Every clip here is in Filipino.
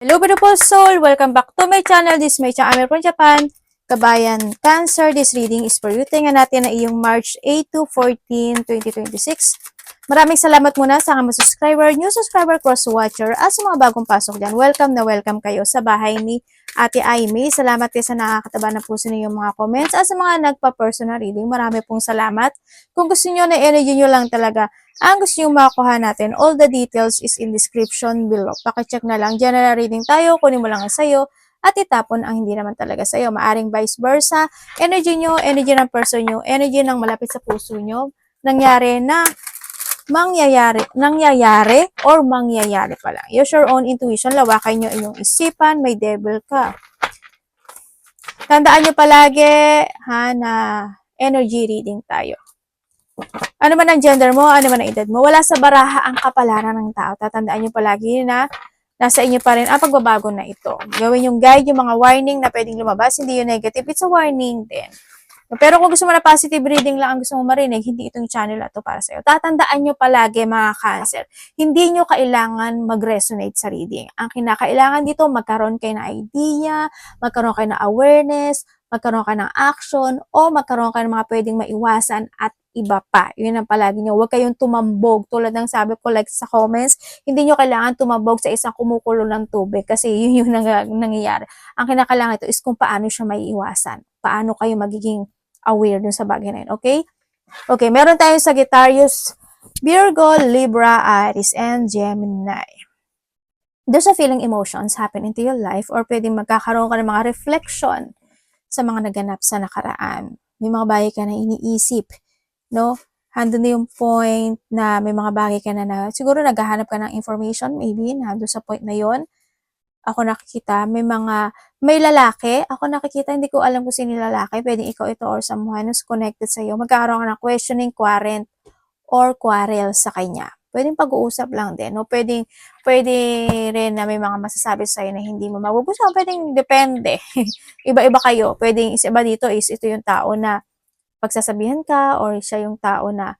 Hello beautiful soul! Welcome back to my channel. This is my channel from Japan. Kabayan Cancer. This reading is for you. Tingnan natin na iyong March 8 to 14, 2026. Maraming salamat muna sa mga subscriber, new subscriber, cross-watcher, at sa mga bagong pasok dyan. Welcome na welcome kayo sa bahay ni Ate Aimee. Salamat din sa nakakataba na puso niyo mga comments at sa mga nagpa-personal reading. Marami pong salamat. Kung gusto niyo na energy niyo lang talaga ang gusto nyo makuha natin, all the details is in description below. Pakicheck na lang. General reading tayo, kunin mo lang ang sayo, at itapon ang hindi naman talaga sayo. Maaring vice versa. Energy nyo, energy ng person nyo, energy ng malapit sa puso nyo, nangyari na nangyayari or mangyayari pa lang. Use your own intuition, lawakan nyo inyong isipan, may devil ka. Tandaan nyo palagi, na energy reading tayo. Ano man ang gender mo, ano man ang edad mo, wala sa baraha ang kapalaran ng tao. Tatandaan nyo palagi na nasa inyo pa rin ang pagbabago na ito. Gawin yung guide, yung mga warning na pwedeng lumabas, hindi yung negative. It's a warning din. Pero kung gusto mo na positive reading lang ang gusto mo marinig, hindi itong channel na ito para sa'yo. Tatandaan nyo palagi mga Cancer, hindi nyo kailangan mag-resonate sa reading. Ang kinakailangan dito, magkaroon kayo ng idea, magkaroon kayo ng awareness, magkaroon kayo ng action, o magkaroon kayo ng mga pwedeng maiwasan at iba pa. Yun ang palagi nyo. Huwag kayong tumambog. Tulad ng sabi ko like sa comments, hindi nyo kailangan tumambog sa isang kumukulo ng tubig kasi yun yung nangyayari. Ang kinakailangan ito is kung paano siya maiiwasan. Paano kayo magiging aware dun sa bagay na yun. Okay? Okay, meron tayong Sagittarius, Virgo, Libra, Aries, and Gemini. There's a feeling emotions happen into your life or pwedeng magkakaroon ka ng mga reflection sa mga naganap sa nakaraan. May mga bagay ka na iniisip, no? Handun na yung point na may mga bagay ka na siguro naghahanap ka ng information, maybe, nandun sa point na yon. Ako nakikita, may lalaki, ako nakikita, hindi ko alam kung sino yung lalaki, pwedeng ikaw ito or someone who's connected sa'yo, magkakaroon ka ng questioning, quarrel, or quarrel sa kanya. Pwedeng pag-uusap lang din, no? Pwede rin na may mga masasabi sa'yo na hindi mo magugustuhan, pwedeng depende. Iba-iba kayo, pwedeng iba dito is ito yung tao na pagsasabihan ka or siya yung tao na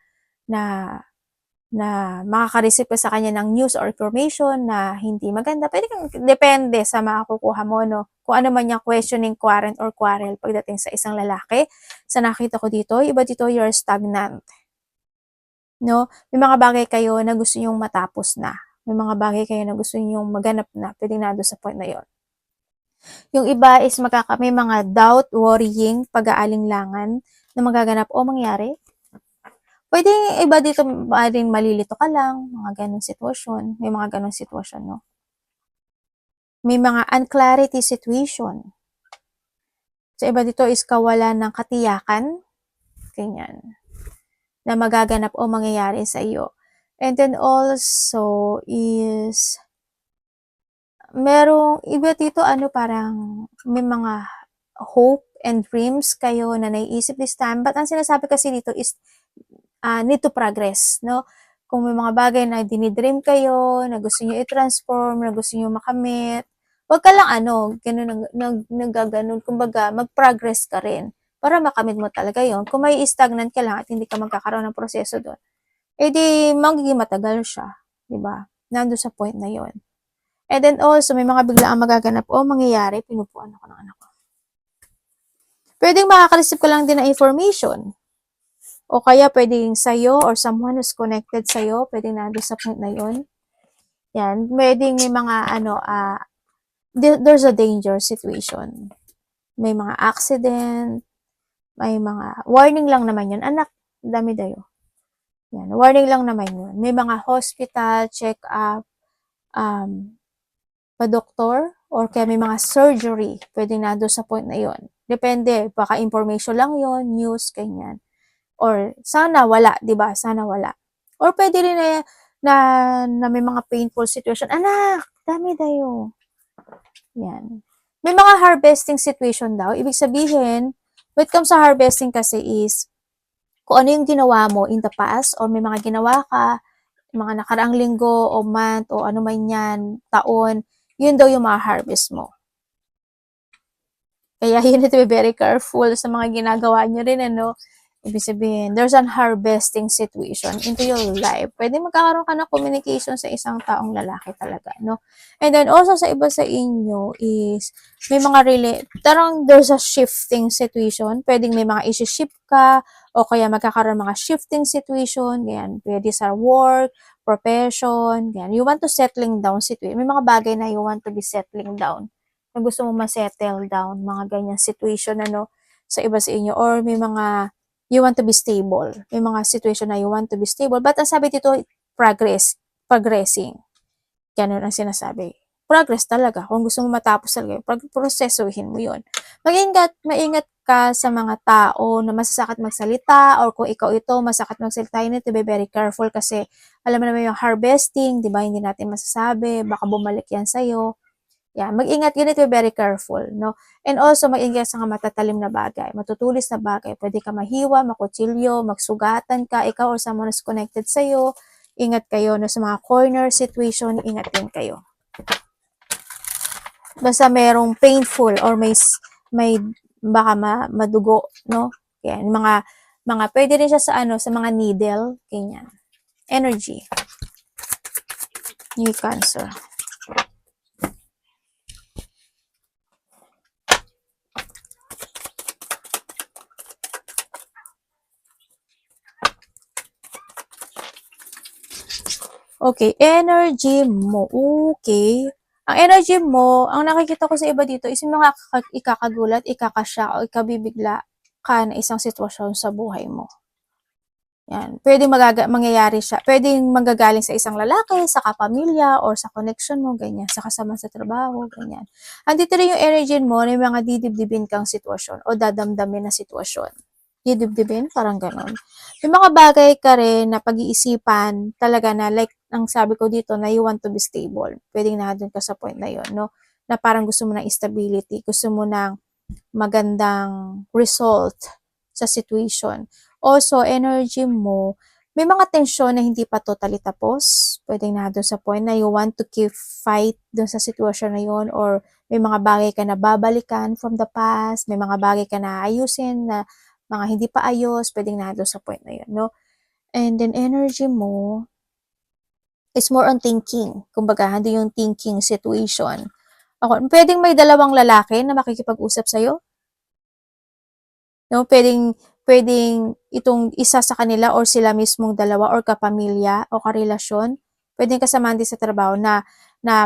makaka-receive ka sa kanya ng news or information na hindi maganda. Pwede kang, depende sa makukuha mo, no? Kung ano man yung questioning, quarrel, or quarrel pagdating sa isang lalaki. Sa nakita ko dito, iba dito, you're stagnant. No? May mga bagay kayo na gusto nyong matapos na. May mga bagay kayo na gusto nyong maganap na. Pwede na doon sa point na yon. Yung iba is may mga doubt, worrying, pag-aalinlangan na magaganap o mangyari. Pwede iba dito, rin malilito ka lang, mga ganong sitwasyon. May mga ganong sitwasyon, no? May mga unclarity situation. Sa iba dito is kawalan ng katiyakan, ganyan, na magaganap o mangyayari sa iyo. And then also is, merong iba dito, parang may mga hope and dreams kayo na naiisip this time. But ang sinasabi kasi dito is, need to progress, no? Kung may mga bagay na dinidream kayo, na gusto nyo i-transform, na gusto nyo makamit, wag ka lang nagaganon, kumbaga, mag-progress ka rin para makamit mo talaga yon. Kung may stagnant ka lang at hindi ka magkakaroon ng proseso doon, edi magiging matagal siya, di ba? Nandun sa point na yon. And then also, may mga biglaang magaganap o mangyayari, pinupuan ako ng anak ko. Pwedeng makaka-receive ka lang din ng information. O kaya pwedeng sa'yo or someone who's connected sa'yo, pwedeng nandun sa point na yun. Yan, pwedeng may mga there's a danger situation. May mga accident, may mga warning lang naman yun. Anak, dami dayo. Yan, warning lang naman yun. May mga hospital, check-up, pa-doktor, or kaya may mga surgery, pwedeng nandun sa point na yun. Depende, baka information lang yun, news, ganyan. Or sana wala, 'di ba? Sana wala. Or pwede rin na may mga painful situation. Anak, dami dayo. Yan. May mga harvesting situation daw. Ibig sabihin, when it comes sa harvesting kasi is, kung ano yung ginawa mo in the past, or may mga ginawa ka, mga nakaraang linggo, o month, o ano man yan, taon, yun daw yung ma-harvest mo. Kaya you need to be very careful sa mga ginagawa nyo rin, ano? Ibig sabihin, there's an harvesting situation into your life. Pwede magkakaroon ka ng communication sa isang taong lalaki talaga, no? And then also sa iba sa inyo is may mga tarang there's a shifting situation. Pwedeng may mga isi-shift ka o kaya magkakaroon mga shifting situation, ganyan. Pwede sa work, profession, ganyan. You want to settling down situation. May mga bagay na you want to be settling down. Na gusto mo ma-settle down, mga ganyan situation, ano, sa iba sa inyo. Or may mga you want to be stable. May mga situation na you want to be stable. But ang sabi dito, progressing. Ganun ang sinasabi. Progress talaga. Kung gusto mo matapos talaga, prosesuhin mo yun. Maingat ka sa mga tao na masasakit magsalita or kung ikaw ito, masakit magsalita, you need to be very careful kasi alam mo naman yung harvesting, di ba? Hindi natin masasabi. Baka bumalik yan sa'yo. Yeah, mag-ingat, you need to be very careful, no? And also, mag-ingat sa mga matatalim na bagay, matutulis na bagay. Pwede ka mahiwa, makutsilyo, magsugatan ka, ikaw or someone is connected sa'yo. Ingat kayo, no? Sa mga corner situation, ingat din kayo. Basta merong painful or may baka madugo, no? Yan, mga pwede rin siya sa mga needle, ganyan. Energy. New Cancer. Okay, energy mo. Okay. Ang energy mo, ang nakikita ko sa iba dito is yung mga ikakagulat, ikakasya o ikabibigla ka na isang sitwasyon sa buhay mo. Yan. Pwede mangyayari siya. Pwede manggagaling sa isang lalaki, sa kapamilya, or sa connection mo, ganyan. Sa kasama sa trabaho, ganyan. Andito rin yung energy mo na yung mga didibdibin kang sitwasyon o dadamdamin na sitwasyon. Didibdibin, parang ganon. May mga bagay ka rin na pag-iisipan talaga na like, ang sabi ko dito na you want to be stable. Pwedeng na doon ka sa point na yon, no? Na parang gusto mo ng stability, gusto mo ng magandang result sa situation. Also, energy mo, may mga tensyon na hindi pa totally tapos. Pwedeng na doon sa point na you want to keep fight doon sa situation na yon, or may mga bagay ka na babalikan from the past, may mga bagay ka na ayusin na mga hindi pa ayos, pwedeng na doon sa point na yon, no? And then energy mo is more on thinking. Kumbaga, hindi yung thinking situation. Ako, pwedeng may dalawang lalaki na makikipag-usap sa'yo. No, pwedeng itong isa sa kanila or sila mismong dalawa or kapamilya o karelasyon. Pwedeng kasamahan din sa trabaho na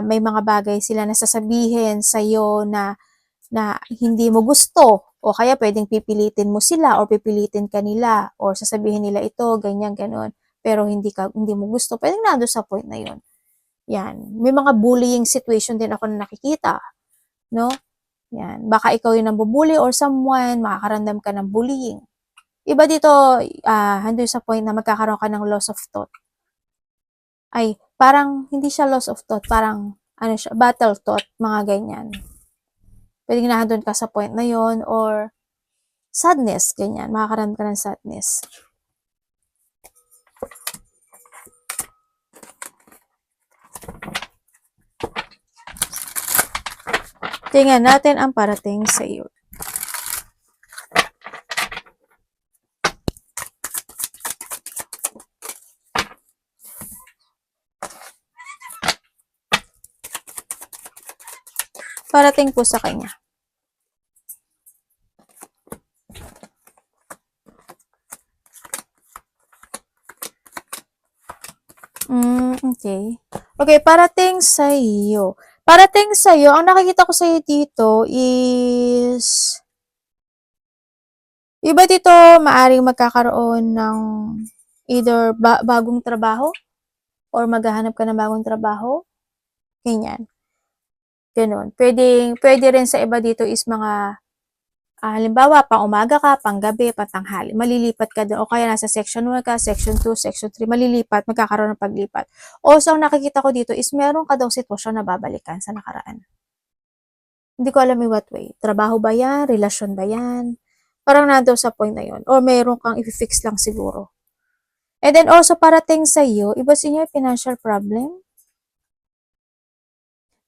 may mga bagay sila na sasabihin sa iyo na hindi mo gusto, o kaya pwedeng pipilitin mo sila or pipilitin ka nila or sasabihin nila ito, ganyan, ganon. Pero hindi mo gusto. Pwedeng nandoon sa point na 'yon. Yan. May mga bullying situation din ako na nakikita, no? Yan. Baka ikaw yung nambubully or someone, makakaramdam ka ng bullying. Iba dito, handun sa point na magkakaroon ka ng loss of thought. Ay, parang hindi siya loss of thought, parang ano siya, battle thought, mga ganyan. Pwedeng nandun ka sa point na yon, or sadness, ganyan. Makakaramdam ka ng sadness. Tingnan natin ang parating sa iyo. Parating po sa kanya. Okay. Okay, parating sa iyo. Parating sa iyo, ang nakikita ko sa iyo dito is iba dito maaring magkakaroon ng either bagong trabaho or maghahanap ka ng bagong trabaho. Ganyan. Ganun. Pwede rin sa iba dito is mga halimbawa, pang umaga ka, pang gabi, patanghali, malilipat ka doon. O kaya nasa section 1 ka, section 2, section 3, malilipat, magkakaroon ng paglipat. Also, ang nakikita ko dito is meron ka daw sitwasyon na babalikan sa nakaraan. Hindi ko alam in what way. Trabaho ba yan? Relasyon ba yan? Parang nandoon sa point na yon. Or meron kang i-fix lang siguro. And then also, parating sa iyo, iba sa inyo financial problem.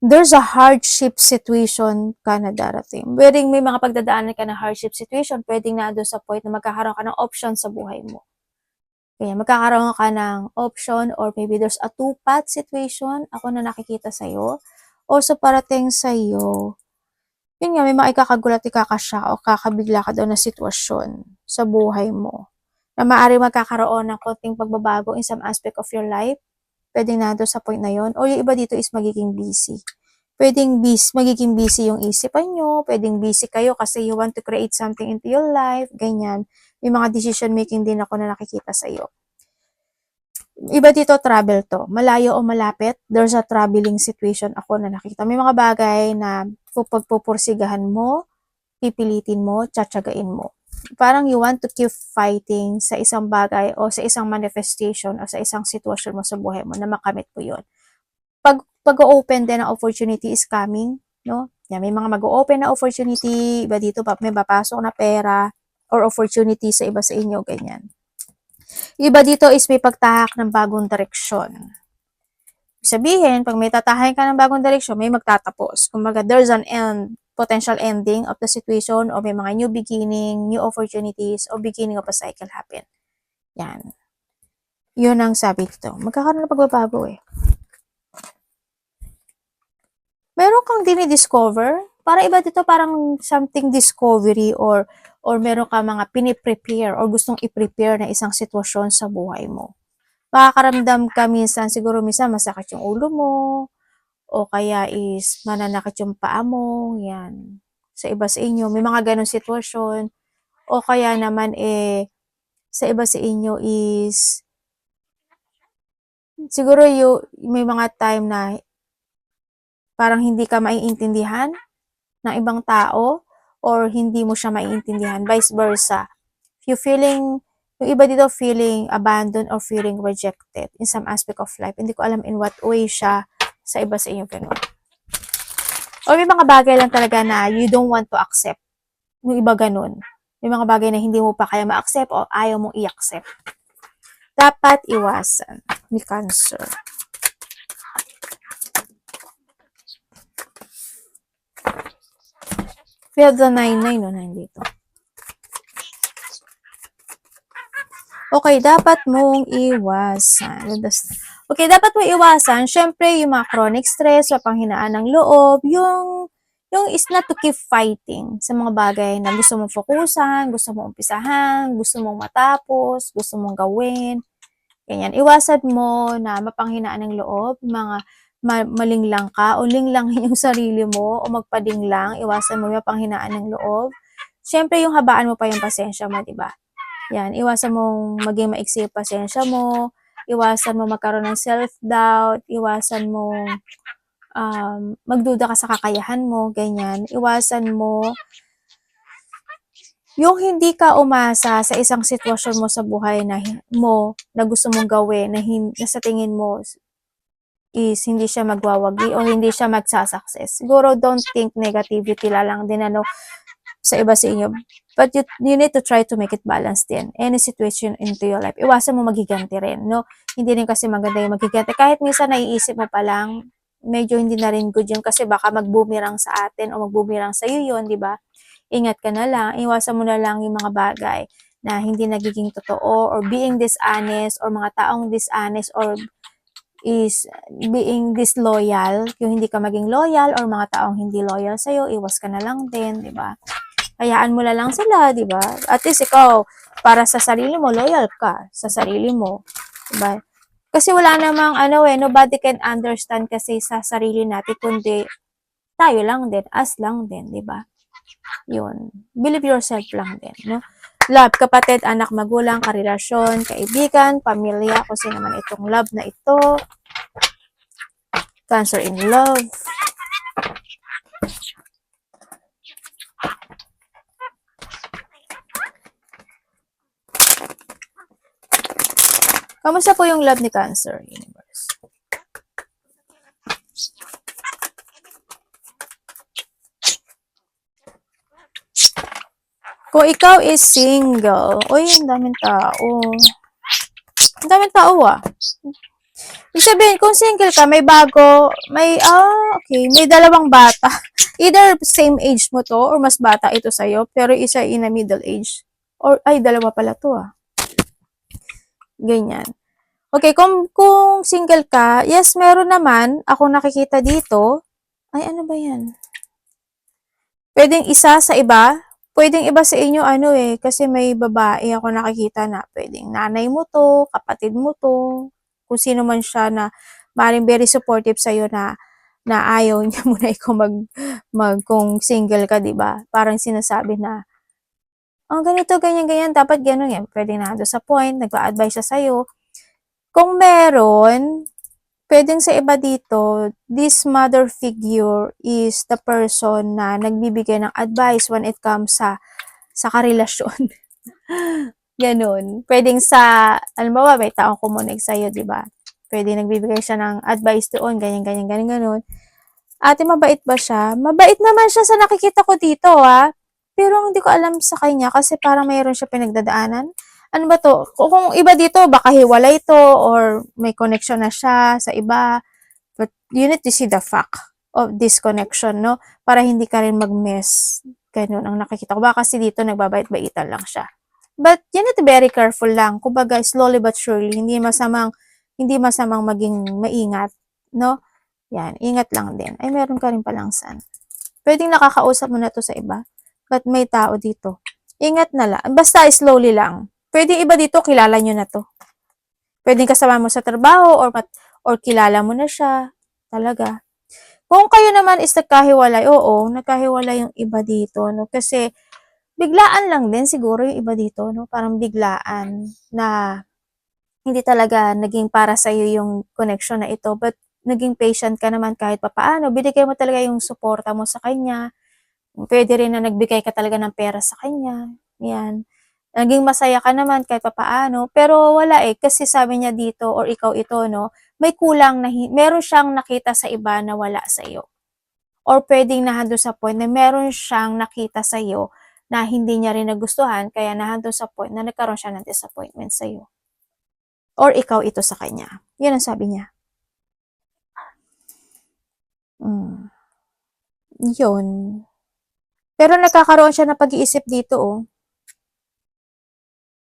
there's a hardship situation ka na darating. Pwedeng may mga pagdadaanan ka na hardship situation, pwedeng na doon sa point na magkakaroon ka ng option sa buhay mo. Kaya magkakaroon ka ng option or maybe there's a two-path situation, ako na nakikita sa'yo, o sa parating sa'yo, yun nga, may mga ikakagulat, ikakasya o kakabigla ka daw na sitwasyon sa buhay mo na maaari magkakaroon ng konting pagbabago in some aspect of your life. Pwedeng na doon sa point na yun. O yung iba dito is magiging busy. Pwedeng magiging busy yung isipan nyo, pwedeng busy kayo kasi you want to create something into your life, ganyan. May mga decision making din ako na nakikita sa'yo. Iba dito, travel to. Malayo o malapit, there's a traveling situation ako na nakikita. May mga bagay na pagpupursigahan mo, pipilitin mo, tsatsagain mo. Parang you want to keep fighting sa isang bagay o sa isang manifestation o sa isang sitwasyon mo sa buhay mo na makamit mo yun. Pag-open din ng opportunity is coming, no? Yan, may mga mag-open na opportunity, iba dito, may papasok na pera or opportunity sa iba sa inyo, ganyan. Iba dito is may pagtahak ng bagong direksyon. Sabihin, pag may tatahakin ka ng bagong direksyon, may magtatapos. Kumbaga, there's an end, potential ending of the situation o may mga new beginning, new opportunities o beginning of a cycle happen. Yan. Yun ang sabi dito. Magkakaroon ng pagbabago eh. Meron kang dinidiscover. Para iba dito parang something discovery or meron ka mga piniprepare or gustong i-prepare na isang sitwasyon sa buhay mo. Makakaramdam ka minsan, siguro minsan masakit yung ulo mo, o kaya is mananakit yung paa mo, yan. Sa iba sa inyo, may mga ganong sitwasyon. O kaya naman sa iba sa inyo is, siguro may mga time na parang hindi ka maiintindihan ng ibang tao or hindi mo siya maiintindihan, vice versa. Yung iba dito feeling abandoned or feeling rejected in some aspect of life. Hindi ko alam in what way siya sa iba sa inyo ganun. Or may mga bagay lang talaga na you don't want to accept. Yung iba ganun. May mga bagay na hindi mo pa kaya ma-accept o ayaw mong i-accept. Dapat iwasan ni Cancer. We have the 9-9, no? 9 dito. Okay, dapat mong iwasan. Okay, dapat mong iwasan, syempre, yung mga chronic stress, panghinaan ng loob, yung is not to keep fighting sa mga bagay na gusto mong fokusan, gusto mong umpisahan, gusto mong matapos, gusto mong gawin. Ganyan. Iwasan mo na mapanghinaan ng loob, mga malinglang ka o linglangin yung sarili mo o magpadinglang, iwasan mo yung panghinaan ng loob. Siyempre, yung habaan mo pa yung pasensya mo, di ba? Yan, iwasan mong maging maiksi yung pasensya mo, iwasan mo magkaroon ng self-doubt, iwasan mo magduda ka sa kakayahan mo, ganyan. Iwasan mo yung hindi ka umasa sa isang sitwasyon mo sa buhay na gusto mong gawin, na sa tingin mo is hindi siya magwawagi o hindi siya magsasucess. Siguro don't think negativity lang din sa iba sa inyo. But you need to try to make it balance din. Any situation into your life. Iwasan mo magiganti rin, no? Hindi rin kasi maganda yung magiganti. Kahit minsan naiisip mo pa lang, medyo hindi na rin good yun kasi baka mag-boomerang sa atin o mag-boomerang sa iyo yun, di ba? Ingat ka na lang. Iwasan mo na lang yung mga bagay na hindi nagiging totoo or being dishonest or mga taong dishonest or is being disloyal, yung hindi ka maging loyal or mga taong hindi loyal sa'yo, iwas ka na lang din, di ba? Hayaan mo na lang sila, di ba? At least ikaw, para sa sarili mo, loyal ka sa sarili mo, di ba? Kasi wala namang nobody can understand kasi sa sarili natin kundi tayo lang din, us lang din, di ba? Yun. Believe yourself lang din, no? Love, kapatid, anak, magulang, karelasyon, kaibigan, pamilya, kung sino naman itong love na ito. Cancer in love. Kamusta po yung love ni Cancer, Universe? Kung ikaw is single, uy, ang daming tao. Ang daming tao sabihin, kung single ka, may bago, okay, may dalawang bata. Either same age mo to, or mas bata ito sa'yo, pero isa in a middle age. Or, dalawa pala to Ganyan. Okay, kung single ka, yes, meron naman, ako nakikita dito. Ay, ano ba yan? Pwedeng isa sa iba, pwedeng iba sa inyo, kasi may babae ako nakikita na pwedeng nanay mo to, kapatid mo to, kung sino man siya na maaaring very supportive sa'yo na ayaw niya muna ikaw kung single ka, di ba? Parang sinasabi na, ganito, ganyan, ganyan, dapat gano'n yan. Pwede na doon sa point, nagpa-advise siya sa'yo. Kung meron, pwedeng sa iba dito, this mother figure is the person na nagbibigay ng advice when it comes sa karelasyon. Ganun. Pwedeng alam mo ba, may taong kumunig sa'yo, di ba? Pwede nagbibigay siya ng advice doon, ganyan, ganyan, ganyan, ganun. Ate, mabait ba siya? Mabait naman siya sa nakikita ko dito, Pero hindi ko alam sa kanya kasi parang mayroon siya pinagdadaanan. Ano ba to? Kung iba dito, baka hiwalay to or may connection na siya sa iba. But you need to see the fact of this connection, no? Para hindi ka rin mag-mess. Ganun ang nakikita ko. Baka kasi dito nagbabait-baitan lang siya. But you need to be very careful lang. Kumbaga, slowly but surely, hindi masamang maging maingat, no? Yan, ingat lang din. Ay, meron ka rin palang sun. Pwedeng nakakausap mo na to sa iba. But may tao dito. Ingat na lang. Basta slowly lang. Pwedeng iba dito, kilala nyo na to. Pwedeng kasama mo sa trabaho or kilala mo na siya. Talaga. Kung kayo naman is nagkahiwalay, nagkahiwalay yung iba dito, no? Kasi biglaan lang din siguro yung iba dito, no? Parang biglaan na hindi talaga naging para sa iyo yung connection na ito, but naging patient ka naman kahit papaano. Binigay mo talaga yung suporta mo sa kanya. Pwede rin na nagbigay ka talaga ng pera sa kanya. Yan. Naging masaya ka naman kahit papaano. Pero wala kasi sabi niya dito or ikaw ito, no, may kulang na, meron siyang nakita sa iba na wala sa iyo. Or pwedeng nahando sa point na meron siyang nakita sa iyo na hindi niya rin nagustuhan, kaya nahando sa point na nagkaroon siya ng disappointment sa iyo. Or ikaw ito sa kanya. Yan ang sabi niya. Yun. Pero nagkakaroon siya ng pag-iisip dito,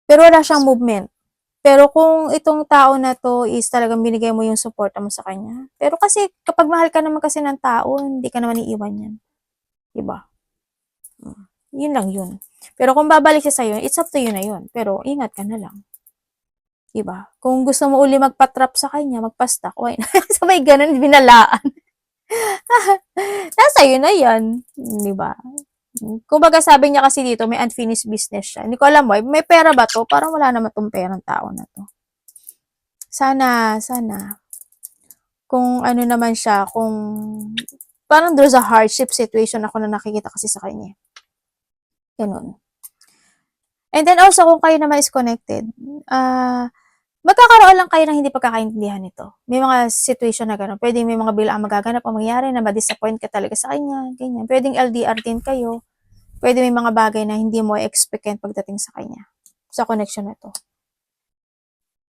Pero wala siyang movement. Pero kung itong tao na to is talagang binigay mo yung suporta mo sa kanya. Pero kasi kapag mahal ka naman kasi ng tao, hindi ka naman iiwan yan. Diba? Yun lang yun. Pero kung babalik siya sa'yo, it's up to you na yun. Pero ingat ka na lang. Diba? Kung gusto mo uli magpa-trap sa kanya, magpa-stack, why not? Sabay ganun, binalaan. Nasa iyo na yan. Diba? Kumbaga sabi niya kasi dito, may unfinished business siya. Hindi ko alam why. May pera ba to? Parang wala naman tong perang tao na to. Sana. Kung ano naman siya, kung parang there's a hardship situation ako na nakikita kasi sa kanya. Ganun. And then also, kung kayo naman is connected, magkakaroon lang kayo ng hindi pagkakaintindihan nito. May mga situation na gano'n. Pwedeng may mga bilang magaganap o mangyari na ma-disappoint ka talaga sa kanya. Ganyan. Pwedeng LDR din kayo. Pwede may mga bagay na hindi mo expect pagdating sa kanya. Sa connection na to.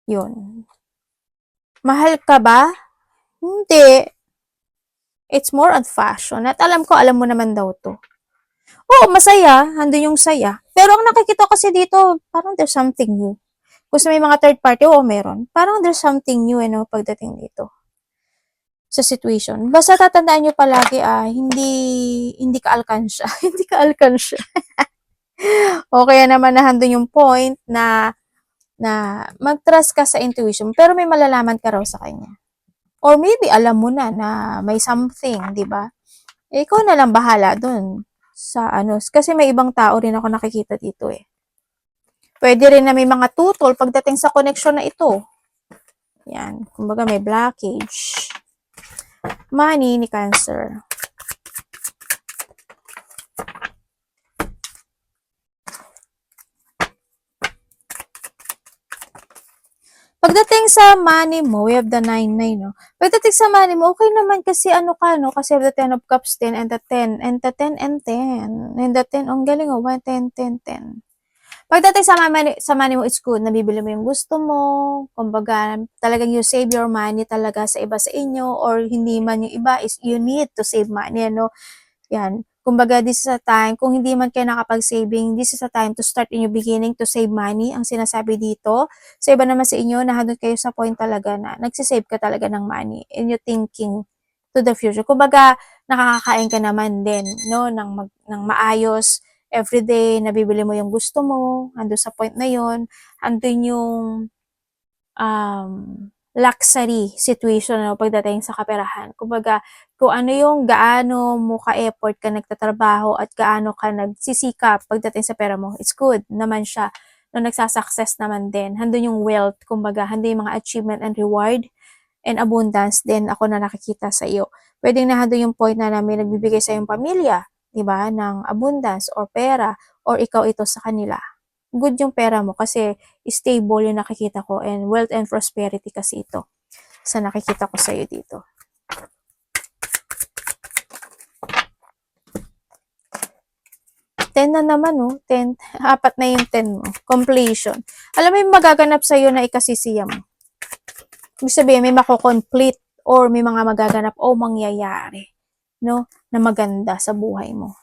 Yun. Mahal ka ba? Hindi. It's more on fashion. At alam mo naman daw to. Oo, masaya. Andun yung saya. Pero ang nakikita kasi dito, parang there's something new. Kung may mga third party, meron. Parang there's something new, pagdating dito. Sa situation. Basta tatandaan nyo palagi, hindi ka alkansya. Hindi ka alkansya. O kaya naman nahandun yung point na mag-trust ka sa intuition, pero may malalaman ka raw sa kanya. Or maybe alam mo na may something, di ba? Ikaw na lang bahala dun sa kasi may ibang tao rin ako nakikita dito Pwede rin na may mga tutol pagdating sa connection na ito. Yan. Kumbaga may blockage. Money ni Cancer. Pagdating sa money mo, we have the 9-9, no? Pagdating sa money mo, okay naman kasi kasi the 10 of Cups 10 and the 10 and the 10 and 10. And the 10, ang galing 1, 10, 10, 10. Pagdating sa money mo, it's good. Nabibili mo yung gusto mo. Kumbaga, talagang you save your money talaga sa iba sa inyo or hindi man yung iba is you need to save money, ano. Yan. Kumbaga, this is a time, kung hindi man kayo nakapag-saving, this is a time to start in your beginning to save money, ang sinasabi dito. Sa iba naman sa inyo, nahadon kayo sa point talaga na nagsisave ka talaga ng money and you thinking to the future. Kumbaga, nakakakain ka naman din, no, ng maayos, everyday, nabibili mo yung gusto mo, ando sa point na yon, andun yung um, luxury situation no, pagdating sa kaperahan. Kumbaga, kung ano yung gaano mo ka-effort ka nagtatrabaho at gaano ka nagsisikap pagdating sa pera mo, it's good naman siya. No, nagsasuccess naman din. Handun yung wealth, kumbaga, handun yung mga achievement and reward and abundance din ako na nakikita sa iyo. Pwedeng nahando yung point na namin nagbibigay sa iyong pamilya, 'di ba, ng abundance or pera or ikaw ito sa kanila. Good yung pera mo kasi stable yung nakikita ko and wealth and prosperity kasi ito sa nakikita ko sa iyo dito. Ten na naman, oh. 10. Apat na yung 10 mo. Completion. Alam mo yung magaganap sa iyo na ikasisiya mo. Ibig sabihin, may mako-complete or may mga magaganap o mangyayari, no, na maganda sa buhay mo.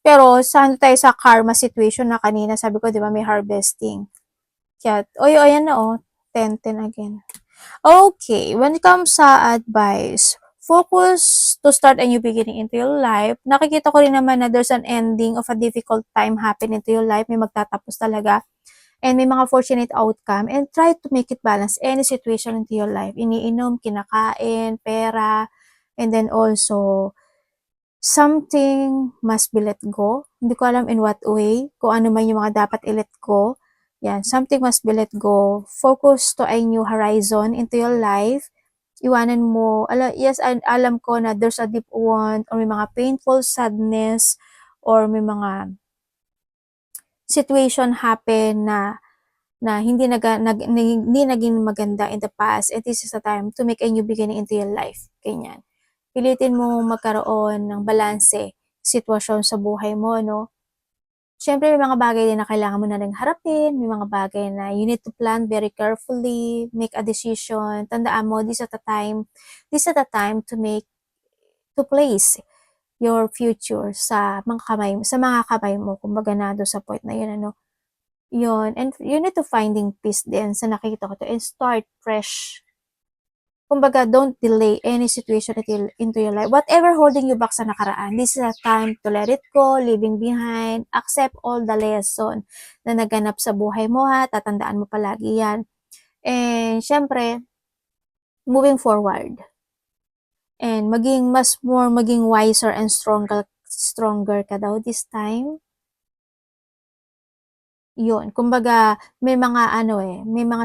Pero, saan tayo sa karma situation na kanina, sabi ko, di ba, may harvesting. Kaya, ayan na, 10, 10 again. Okay, when it comes sa advice, focus to start a new beginning into your life. Nakikita ko rin naman na there's an ending of a difficult time happen into your life. May magtatapos talaga. And may mga fortunate outcome. And try to make it balance any situation into your life. Iniinom, kinakain, pera, and then also, something must be let go. Hindi ko alam in what way, kung ano man yung mga dapat i-let go. Yan, something must be let go. Focus to a new horizon into your life. Iwanan mo, yes, alam ko na there's a deep wound or may mga painful sadness or may mga situation happen na hindi naging maganda in the past, and this is a time to make a new beginning into your life. Ganyan. Pilitin mo magkaroon ng balanse, sitwasyon sa buhay mo, no? Siyempre, may mga bagay din na kailangan mo na rin harapin, may mga bagay na you need to plan very carefully, make a decision. Tandaan mo, this is the time to place your future sa mga kamay mo, kumbaga na doon sa point na yun, ano? Yun, and you need to finding peace din sa nakikita ko to and start fresh. Kumbaga, don't delay any situation into your life. Whatever holding you back sa nakaraan, this is a time to let it go, leaving behind, accept all the lesson na naganap sa buhay mo, ha. Tatandaan mo palagi yan. And, syempre, moving forward. And maging wiser and stronger ka daw this time. Yun, kumbaga, may mga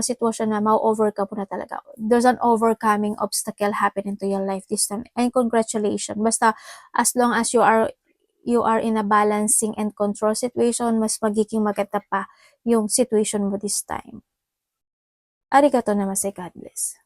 sitwasyon na ma-overcome mo na talaga. There's an overcoming obstacle happen into your life this time. And congratulations. Basta, as long as you are in a balancing and control situation, mas magiging maganda pa yung situation mo this time. Arigato namasay, God bless.